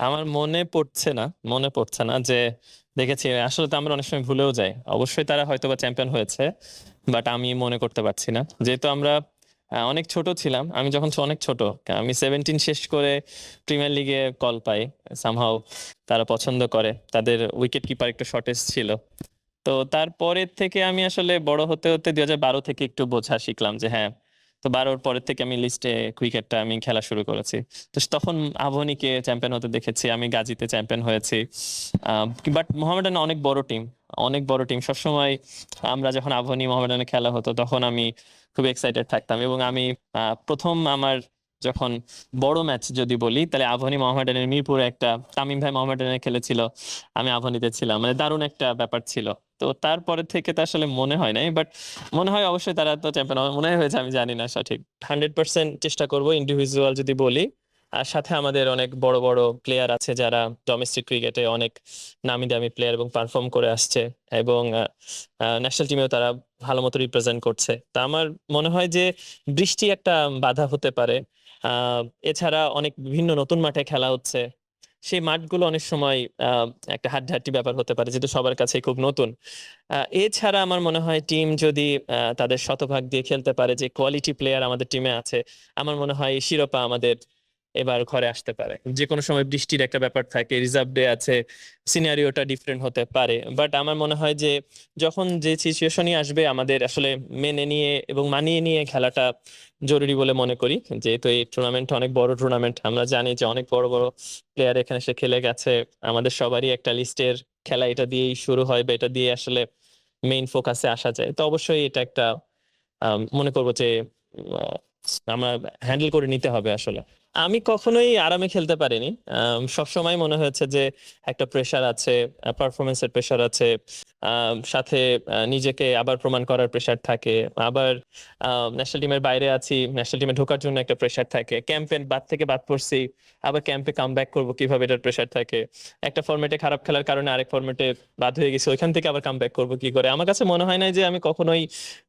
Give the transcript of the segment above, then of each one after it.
আমার মনে পড়ছে না যে দেখেছি। আসলে তো আমরা অনেক সময় ভুলেও যাই। অবশ্যই তারা হয়তোবা চ্যাম্পিয়ন হয়েছে, বাট আমি মনে করতে পারছি না, যেহেতু আমরা অনেক ছোট ছিলাম। আমি যখন অনেক ছোট, আমি 17 শেষ করে প্রিমিয়ার লিগে কল পাই। সামহাও তারা পছন্দ করে, তাদের উইকেট কিপার একটু শর্টেজ ছিল। তো তারপরের থেকে আমি আসলে বড় হতে হতে 2012 থেকে একটু বোঝা শিখলাম যে হ্যাঁ। তো 12-র পরের থেকে আমি লিস্টে ক্রিকেটটা আমি খেলা শুরু করেছি। তো তখন আবাহনীকে চ্যাম্পিয়ন হতে দেখেছি, আমি গাজীতে চ্যাম্পিয়ন হয়েছি। বাট মোহামেডান অনেক বড় টিম, অনেক বড় টিম। সবসময় আমরা যখন আবাহনী মোহামেডানে খেলা হতো তখন আমি খুব এক্সাইটেড থাকতাম, এবং আমি প্রথম আমার যখন বড় ম্যাচ যদি বলি তাহলে আবাহনী মোহামেডানের মিরপুরে একটা তামিম ভাই মোহামেডানে খেলেছিল, আমি আবাহনীতে ছিলাম, মানে দারুণ একটা ব্যাপার ছিল। তো তারপরে থেকে তো আসলে মনে হয় নাই, বাট মনে হয় অবশ্যই তারা তো চ্যাম্পিয়ন মনে হয়েছে, আমি জানি না সঠিক। 100% চেষ্টা করব ইন্ডিভিজুয়াল যদি বলি। আর সাথে আমাদের অনেক বড় বড় প্লেয়ার আছে যারা ডোমেস্টিক ক্রিকেটে অনেক নামি দামি প্লেয়ার এবং পারফর্ম করে আসছে, এবং ন্যাশনাল টিমেও তারা ভালো মতো রিপ্রেজেন্ট করছে। তা আমার মনে হয় যে বৃষ্টি একটা বাধা হতে পারে। আহ এছাড়া অনেক বিভিন্ন নতুন মাঠে খেলা হচ্ছে, সেই মাঠগুলো অনেক সময় আহ একটা হাড্ডাহাড্ডি ব্যাপার হতে পারে, যেহেতু সবার কাছে খুব নতুন। এছাড়া আমার মনে হয় টিম যদি তাদের শতভাগ দিয়ে খেলতে পারে, যে কোয়ালিটি প্লেয়ার আমাদের টিমে আছে, আমার মনে হয় এই শিরোপা আমাদের এবার ঘরে আসতে পারে। যে কোনো সময় বৃষ্টির একটা ব্যাপার থাকে, রিজার্ভ ডে আছে, সিনারিওটা ডিফারেন্ট হতে পারে। বাট আমার মনে হয় যে যখন যে সিচুয়েশনই আসবে আমাদের আসলে মেনে নিয়ে এবং মানিয়ে নিয়ে খেলাটা জরুরি বলে মনে করি। যেহেতু এই টুর্নামেন্ট অনেক বড় টুর্নামেন্ট, আমরা জানি যে অনেক বড় বড় প্লেয়ার এখানে এসে খেলে গেছে। আমাদের সবারই একটা লিস্টের খেলা এটা দিয়েই শুরু হয়, বা এটা দিয়ে আসলে মেইন ফোকাসে আসা যায়। তো অবশ্যই এটা একটা মনে করবো যে আহ, আমরা হ্যান্ডেল করে নিতে হবে আসলে। আমি কখনোই আরামে খেলতে পারিনি। সবসময় মনে হয়েছে যে একটা প্রেশার আছে, পারফরমেন্সের প্রেশার আছে, সাথে নিজেকে আবার প্রমাণ করার প্রেশার থাকে। আবার ন্যাশনাল টিমের বাইরে আছি, ন্যাশনাল টিমে ঢোকার জন্য একটা প্রেশার থাকে। ক্যাম্পের বাদ থেকে বাদ পড়ছি, আবার ক্যাম্পে কাম ব্যাক করবো কিভাবে, এটার প্রেশার থাকে। একটা ফরম্যাটে খারাপ খেলার কারণে আরেক ফরম্যাটে বাদ হয়ে গেছি, ওইখান থেকে আবার কাম ব্যাক করবো কি করে। আমার কাছে মনে হয় না যে আমি কখনোই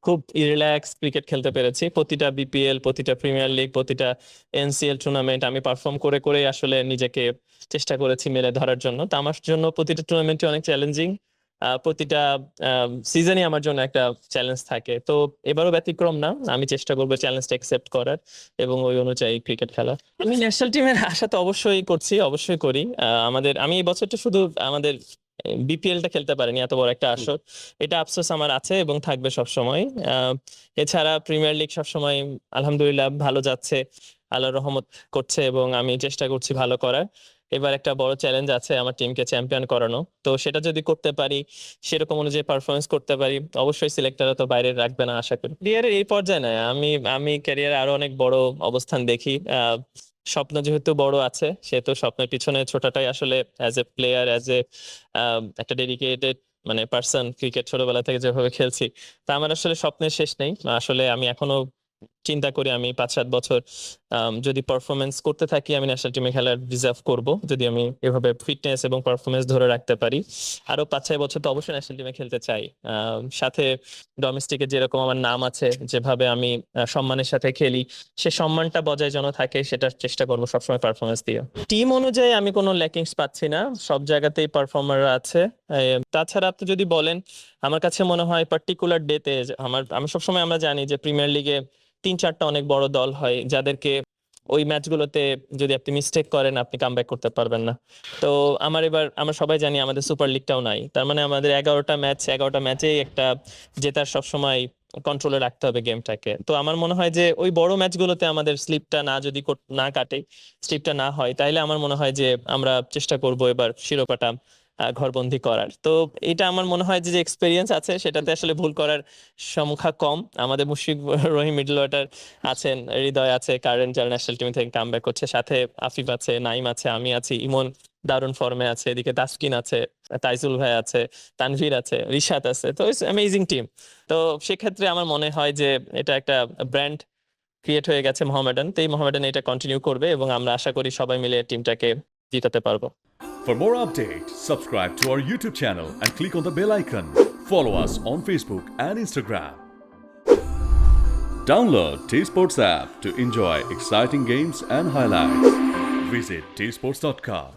খুব রিল্যাক্স ক্রিকেট খেলতে পেরেছি। প্রতিটা বিপিএল, প্রতিটা প্রিমিয়ার লিগ, প্রতিটা এনসিএল টুর্নামেন্ট আমি পারফর্ম করে করে আসলে নিজেকে চেষ্টা করেছি মেলে ধরার জন্য। তো আমার জন্য প্রতিটা টুর্নামেন্টই অনেক চ্যালেঞ্জিং। প্রতিটা সিজনই আমার জন্য একটা চ্যালেঞ্জ থাকে। তো এবারও ব্যতিক্রম না, আমি চেষ্টা করবো চ্যালেঞ্জটা একসেপ্ট করার এবং ওই অনুযায়ী ক্রিকেট খেলা। আমি ন্যাশনাল টিমের আশা তো অবশ্যই করছি, অবশ্যই করি। আমি এই বছরটা শুধু আমাদের বিপিএলটা খেলতে পারিনি, এত বড় একটা আসর, এটা আফসোস আমার আছে এবং থাকবে সব সময়। এছাড়া প্রিমিয়ার লিগ সবসময় আলহামদুলিল্লাহ ভালো যাচ্ছে, আল্লাহর রহমত করছে, এবং আমি চেষ্টা করছি ভালো করার। এবার একটা বড় চ্যালেঞ্জ আছে আমার টিমকে চ্যাম্পিয়ন করানো। তো সেটা যদি করতে পারি, সেরকম অনুযায়ী পারফরমেন্স করতে পারি, অবশ্যই সিলেক্টররা তো বাইরে রাখবে না আশা করি। ক্যারিয়ারের এই পর্যায়ে নয়, আমি আমি ক্যারিয়ারে আরো অনেক বড় অবস্থান দেখি। স্বপ্ন যেহেতু বড় আছে, সেহেতু স্বপ্নের পিছনে ছোটাটাই আসলে as a player, as a একটা ডেডিকেটেড মানে পার্সন, ক্রিকেট ছোটবেলা থেকে যেভাবে খেলছি, তা আমার আসলে স্বপ্নের শেষ নেই। আসলে আমি এখনো চিন্তা করি আমি 5-7 বছর যদি পারফরমেন্স করতে থাকি, আমি ন্যাশনাল টিমে খেলার ডিজার্ভ করব, যদি আমি এভাবে ফিটনেস এবং পারফরমেন্স ধরে রাখতে পারি। আরো 5-6 বছর তো অবশ্যই ন্যাশনাল টিমে খেলতে চাই। সাথে ডোমেস্টিকে যেরকম আমার নাম আছে, যেভাবে আমি সম্মানের সাথে খেলি, সে সম্মানটা বজায় যেন থাকে, সেটার চেষ্টা করবো সবসময় পারফরমেন্স দিয়ে। টিম অনুযায়ী আমি কোনো ল্যাকিংস পাচ্ছি না, সব জায়গাতেই পারফর্মাররা আছে। তাছাড়া আপনি যদি বলেন, আমার কাছে মনে হয় পার্টিকুলার ডেতে আমি সবসময়, আমরা জানি যে প্রিমিয়ার লিগে 3-4টা অনেক বড় দল হয় যাদেরকে ওই ম্যাচগুলোতে যদি আপনি মিস্টেক করেন আপনি কামব্যাক করতে পারবেন না। তো আমরা সবাই জানি আমাদের সুপার লিগটাও নাই, তার মানে আমাদের 11টা ম্যাচেই একটা জেতার সবসময় কন্ট্রোলে রাখতে হবে গেমটাকে। তো আমার মনে হয় যে ওই বড় ম্যাচগুলোতে আমাদের স্লিপটা না যদি না কাটে, স্লিপটা না হয়, তাইলে আমার মনে হয় যে আমরা চেষ্টা করব এবার শিরোপাটা ঘরবন্দি করার। তো এটা আমার মনে হয় যে এক্সপেরিয়েন্স আছে সেটাতে আসলে ভুল করার সংখ্যা কম। আমাদের মুশফিক রহিম মিডল অর্ডার আছেন, হৃদয় আছে, কারেন্ট যারা ন্যাশনাল টিম থেকে কামব্যাক করছে, সাথে আফিফ আছে, নাইম আছে, আমি আছি, ইমন দারুণ ফর্মে আছে, এদিকে তাসকিন আছে, তাইজুল ভাই আছে, তানভীর আছে, রিশাত আছে। তো ইটস অ্যামেজিং টিম। তো সেক্ষেত্রে আমার মনে হয় যে এটা একটা ব্র্যান্ড ক্রিয়েট হয়ে গেছে মোহামেডান। তো এই মোহামেডান এটা কন্টিনিউ করবে এবং আমরা আশা করি সবাই মিলে টিমটাকে জিতাতে পারবো। For more updates, subscribe to our YouTube channel and click on the bell icon. Follow us on Facebook and Instagram. Download T Sports app to enjoy exciting games and highlights. Visit tsports.com.